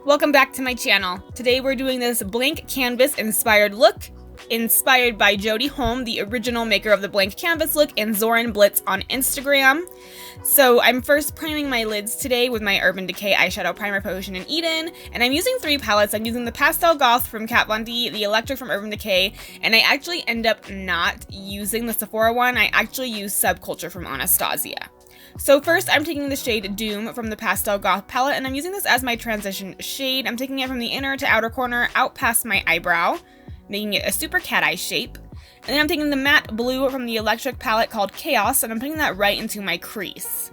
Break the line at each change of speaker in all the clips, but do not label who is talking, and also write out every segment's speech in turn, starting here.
Welcome back to my channel. Today we're doing this blank canvas inspired look, inspired by Jody Holm, the original maker of the blank canvas look, and Zoran Blitz on Instagram. So I'm first priming my lids today with my Urban Decay eyeshadow primer potion in Eden, and I'm using 3 palettes. I'm using the Pastel Goth from Kat Von D, the Electric from Urban Decay, and I actually end up not using the Sephora one. I actually use Subculture from Anastasia. So first, I'm taking the shade Doom from the Pastel Goth palette, and I'm using this as my transition shade. I'm taking it from the inner to outer corner, out past my eyebrow, making it a super cat eye shape. And then I'm taking the matte blue from the Electric palette called Chaos, and I'm putting that right into my crease.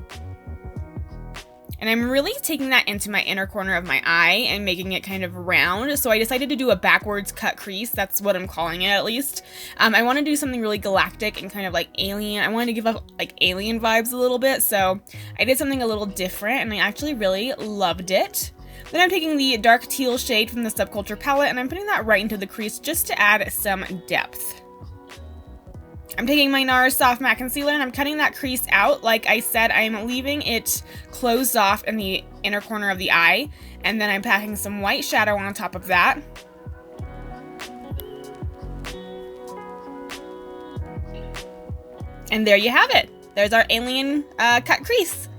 And I'm really taking that into my inner corner of my eye and making it kind of round. So I decided to do a backwards cut crease. That's what I'm calling it, at least. I want to do something really galactic and kind of like alien. I wanted to give up like alien vibes a little bit. So I did something a little different and I actually really loved it. Then I'm taking the dark teal shade from the Subculture palette and I'm putting that right into the crease just to add some depth. I'm taking my NARS Soft Matte Concealer and I'm cutting that crease out. Like I said, I'm leaving it closed off in the inner corner of the eye, and then I'm packing some white shadow on top of that. And there you have it. There's our alien cut crease.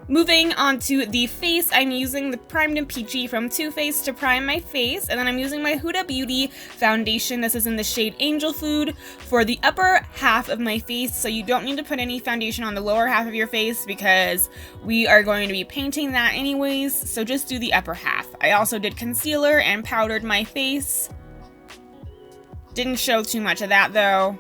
Moving on to the face, I'm using the Primed and Peachy from Too Faced to prime my face, and then I'm using my Huda Beauty foundation. This is in the shade Angel Food for the upper half of my face, so you don't need to put any foundation on the lower half of your face because we are going to be painting that anyways, so just do the upper half. I also did concealer and powdered my face. Didn't show too much of that though.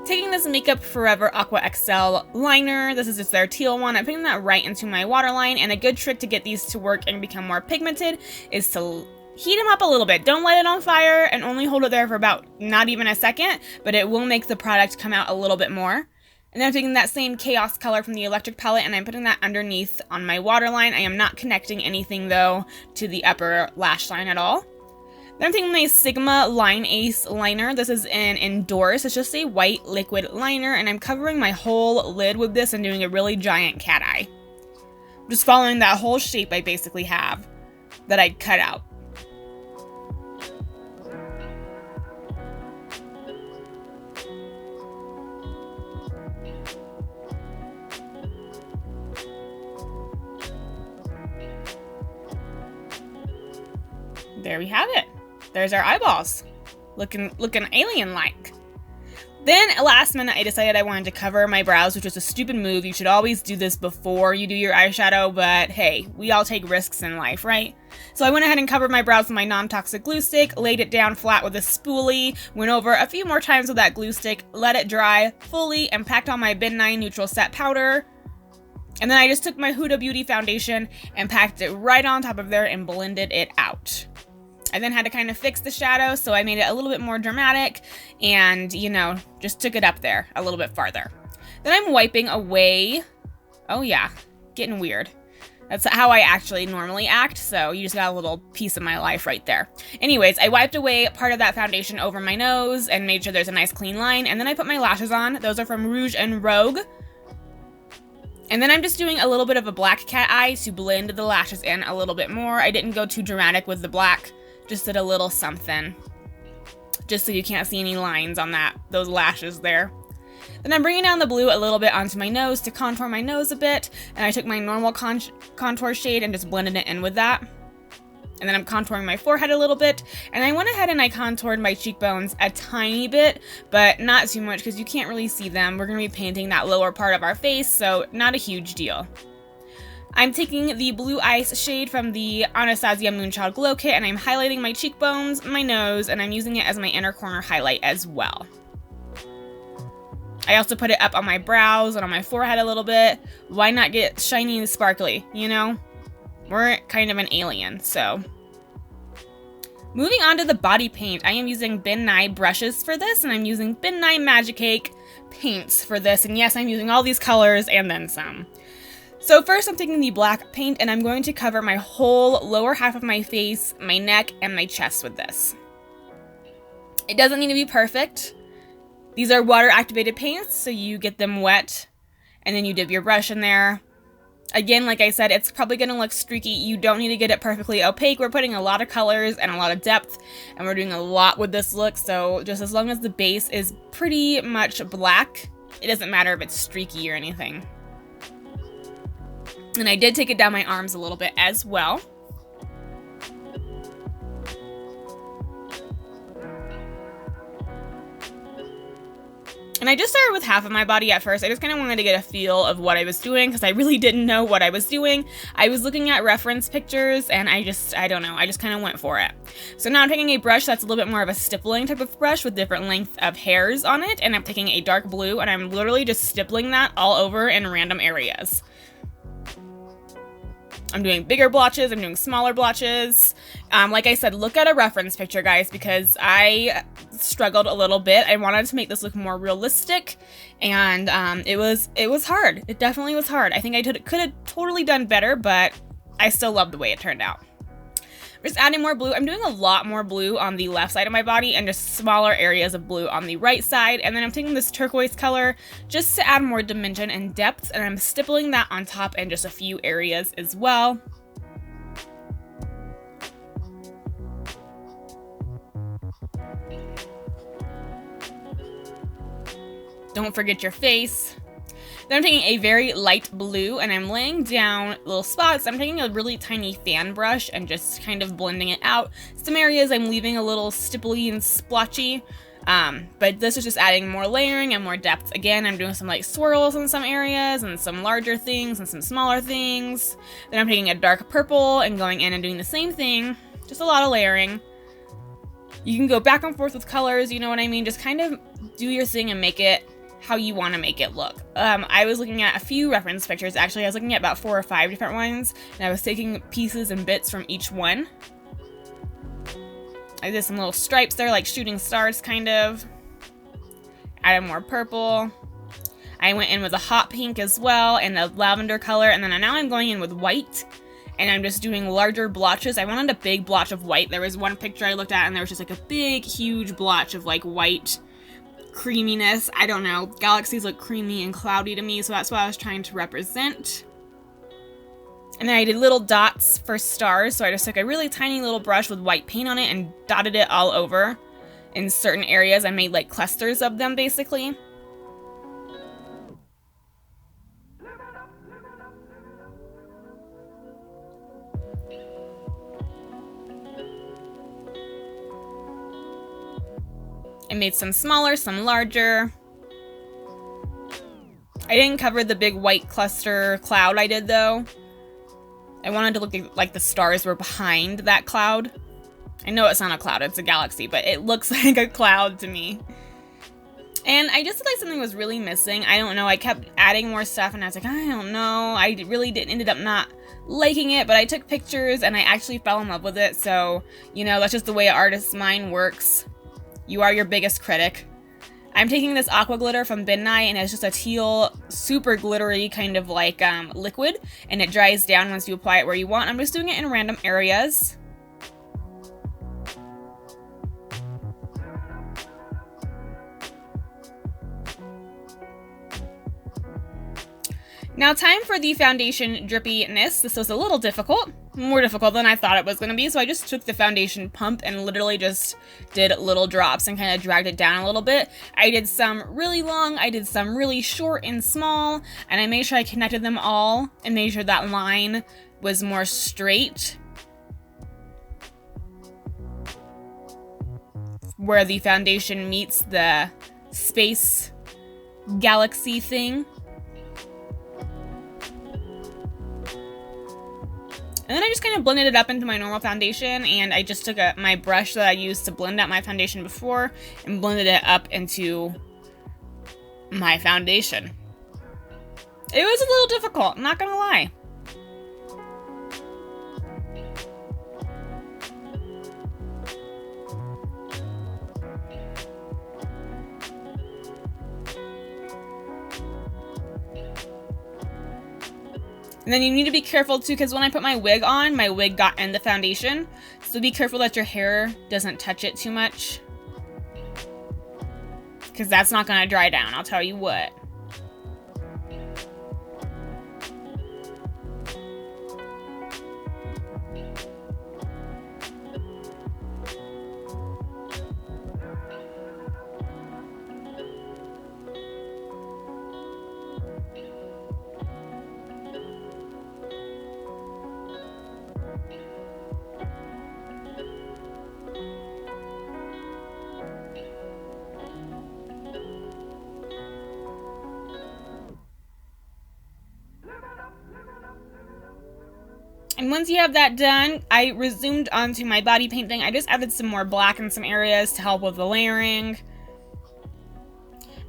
Taking this Makeup Forever Aqua XL liner, this is just their teal one, I'm putting that right into my waterline, and a good trick to get these to work and become more pigmented is to heat them up a little bit. Don't light it on fire and only hold it there for about not even a second, but it will make the product come out a little bit more. And then I'm taking that same Chaos color from the Electric palette and I'm putting that underneath on my waterline. I am not connecting anything though to the upper lash line at all. Then I'm taking my Sigma Line Ace liner. This is in Endorse. It's just a white liquid liner, and I'm covering my whole lid with this and doing a really giant cat eye. I'm just following that whole shape I basically have that I cut out. There we have it. There's our eyeballs, looking alien-like. Then, last minute, I decided I wanted to cover my brows, which was a stupid move. You should always do this before you do your eyeshadow, but hey, we all take risks in life, right? So I went ahead and covered my brows with my non-toxic glue stick, laid it down flat with a spoolie, went over a few more times with that glue stick, let it dry fully, and packed on my Nye Neutral Set Powder. And then I just took my Huda Beauty foundation and packed it right on top of there and blended it out. I then had to kind of fix the shadow, so I made it a little bit more dramatic and, you know, just took it up there a little bit farther. Then I'm wiping away. Oh yeah, getting weird. That's how I actually normally act, so you just got a little piece of my life right there. Anyways, I wiped away part of that foundation over my nose and made sure there's a nice clean line, and then I put my lashes on. Those are from Rouge.and.rogue. And then I'm just doing a little bit of a black cat eye to blend the lashes in a little bit more. I didn't go too dramatic with the black. Just did a little something, just so you can't see any lines on those lashes there. Then I'm bringing down the blue a little bit onto my nose to contour my nose a bit, and I took my normal contour shade and just blended it in with that. And then I'm contouring my forehead a little bit, and I went ahead and I contoured my cheekbones a tiny bit, but not too much because you can't really see them. We're going to be painting that lower part of our face, so not a huge deal. I'm taking the Blue Ice shade from the Anastasia Moonchild Glow Kit, and I'm highlighting my cheekbones, my nose, and I'm using it as my inner corner highlight as well. I also put it up on my brows and on my forehead a little bit. Why not get shiny and sparkly, you know? We're kind of an alien, so. Moving on to the body paint, I am using Ben Nye brushes for this, and I'm using Ben Nye Magic Cake paints for this, and yes, I'm using all these colors and then some. So first I'm taking the black paint, and I'm going to cover my whole lower half of my face, my neck, and my chest with this. It doesn't need to be perfect. These are water-activated paints, so you get them wet, and then you dip your brush in there. Again, like I said, it's probably going to look streaky. You don't need to get it perfectly opaque. We're putting a lot of colors and a lot of depth, and we're doing a lot with this look, so just as long as the base is pretty much black, it doesn't matter if it's streaky or anything. And I did take it down my arms a little bit as well. And I just started with half of my body at first. I just kind of wanted to get a feel of what I was doing because I really didn't know what I was doing. I was looking at reference pictures and I don't know, I just kind of went for it. So now I'm taking a brush that's a little bit more of a stippling type of brush with different length of hairs on it, and I'm taking a dark blue and I'm literally just stippling that all over in random areas. I'm doing bigger blotches, I'm doing smaller blotches. Like I said, look at a reference picture, guys, because I struggled a little bit. I wanted to make this look more realistic, and it was hard. It definitely was hard. I think I could have totally done better, but I still love the way it turned out. Just adding more blue. I'm doing a lot more blue on the left side of my body and just smaller areas of blue on the right side. And then I'm taking this turquoise color just to add more dimension and depth, and I'm stippling that on top in just a few areas as well. Don't forget your face. Then I'm taking a very light blue and I'm laying down little spots. I'm taking a really tiny fan brush and just kind of blending it out. Some areas I'm leaving a little stipply and splotchy, but this is just adding more layering and more depth. Again, I'm doing some like swirls in some areas and some larger things and some smaller things. Then I'm taking a dark purple and going in and doing the same thing. Just a lot of layering. You can go back and forth with colors, you know what I mean? Just kind of do your thing and make it how you want to make it look. I was looking at a few reference pictures. Actually, I was looking at about 4 or 5 different ones, and I was taking pieces and bits from each one. I did some little stripes there, like shooting stars, kind of. Added more purple. I went in with a hot pink as well, and a lavender color, and then now I'm going in with white, and I'm just doing larger blotches. I wanted a big blotch of white. There was one picture I looked at, and there was just like a big, huge blotch of like white creaminess. I don't know. Galaxies look creamy and cloudy to me, so that's what I was trying to represent. And then I did little dots for stars, so I just took a really tiny little brush with white paint on it and dotted it all over in certain areas. I made like clusters of them, basically. I made some smaller, some larger. I didn't cover the big white cluster cloud I did though. I wanted to look like the stars were behind that cloud. I know it's not a cloud, it's a galaxy, but it looks like a cloud to me. And I just feel like something was really missing. I don't know, I kept adding more stuff and I was like, I don't know. I really ended up not liking it, but I took pictures and I actually fell in love with it. So, you know, that's just the way an artist's mind works. You are your biggest critic. I'm taking this aqua glitter from Ben Nye, and it's just a teal, super glittery kind of like liquid, and it dries down once you apply it where you want. I'm just doing it in random areas. Now time for the foundation drippiness. This was a little difficult, more difficult than I thought it was going to be, so I just took the foundation pump and literally just did little drops and kind of dragged it down a little bit. I did some really long, I did some really short and small, and I made sure I connected them all and made sure that line was more straight where the foundation meets the space galaxy thing. And then I just kind of blended it up into my normal foundation, and I just took my brush that I used to blend out my foundation before and blended it up into my foundation. It was a little difficult, not gonna lie. And then you need to be careful too, because when I put my wig on, my wig got in the foundation. So be careful that your hair doesn't touch it too much, because that's not gonna dry down, I'll tell you what. And once you have that done, I resumed onto my body painting. I just added some more black in some areas to help with the layering.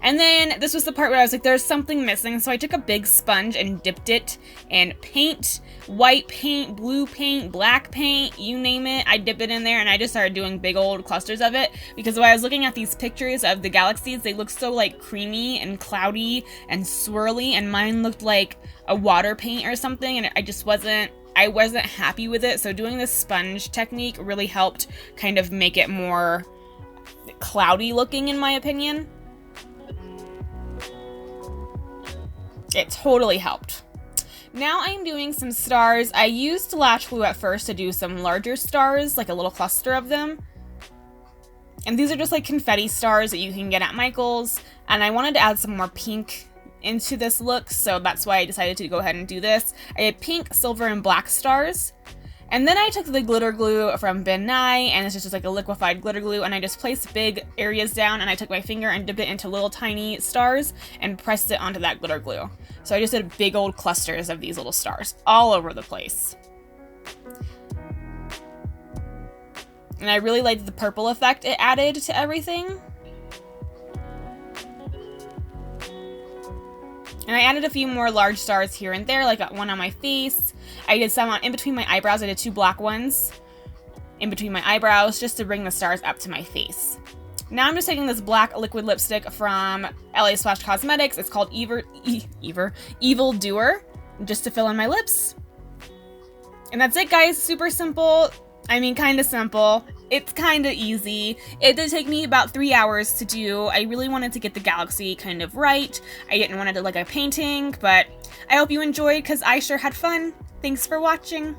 And then this was the part where I was like, there's something missing. So I took a big sponge and dipped it in paint, white paint, blue paint, black paint, you name it. I dipped it in there and I just started doing big old clusters of it, because when I was looking at these pictures of the galaxies, they look so like creamy and cloudy and swirly, and mine looked like a water paint or something, and I wasn't happy with it. So doing this sponge technique really helped kind of make it more cloudy looking, in my opinion. It totally helped. Now I'm doing some stars. I used lash glue at first to do some larger stars, like a little cluster of them. And these are just like confetti stars that you can get at Michael's. And I wanted to add some more pink into this look, so that's why I decided to go ahead and do this. I had pink, silver, and black stars. And then I took the glitter glue from Ben Nye, and it's just like a liquefied glitter glue, and I just placed big areas down, and I took my finger and dipped it into little tiny stars and pressed it onto that glitter glue. So I just did big old clusters of these little stars all over the place. And I really liked the purple effect it added to everything. And I added a few more large stars here and there, like one on my face. I did some in between my eyebrows. I did 2 black ones in between my eyebrows just to bring the stars up to my face. Now I'm just taking this black liquid lipstick from LA Splash Cosmetics. It's called Evil Doer, just to fill in my lips. And that's it, guys. Super simple. I mean, kind of simple. It's kind of easy. It did take me about 3 hours to do. I really wanted to get the galaxy kind of right. I didn't want to do like a painting, but I hope you enjoyed, because I sure had fun. Thanks for watching.